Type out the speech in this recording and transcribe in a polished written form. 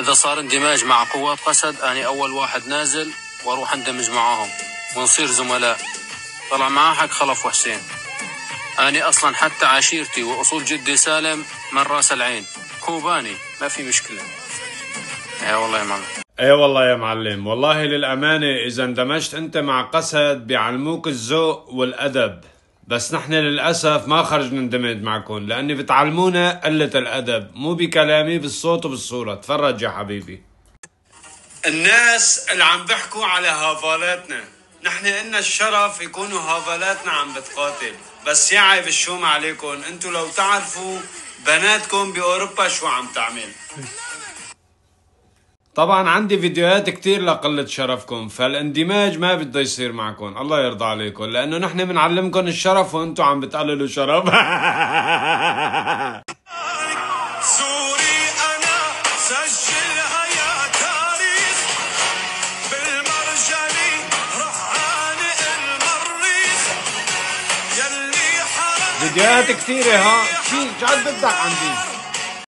إذا صار اندماج مع قوات قسد أنا أول واحد نازل وأروح اندمج معاهم ونصير زملاء. طلع معاه حق خلف وحسين. أنا أصلا حتى عشيرتي وأصول جدي سالم من راس العين، كوباني ما في مشكلة. يا والله يا معلم. ايه والله يا معلم، والله للأمانة إذا اندمجت أنت مع قسد بيعلموك الذوق والأدب، بس نحن للأسف ما خرجنا نندمج معكم لأني بتعلمونا قلة الأدب، مو بكلامي بالصوت وبالصورة. تفرج يا حبيبي. الناس اللي عم بيحكوا على هافالاتنا، نحن إلنا الشرف يكونوا هافالاتنا عم بتقاتل، بس يا عيب الشوم عليكم انتو لو تعرفوا بناتكم بأوروبا شو عم تعمل. طبعا عندي فيديوهات كتير لقلة شرفكم، فالاندماج ما بده يصير معكم، الله يرضى عليكم، لأنه نحن بنعلمكم الشرف وانتو عم بتقللوا شرف. سوري أنا سجلها يا تاريخ بالمرجلي رهانئ المريخ يلي حرق فيديوهات كثيرة ها، شي جد بدك عندي.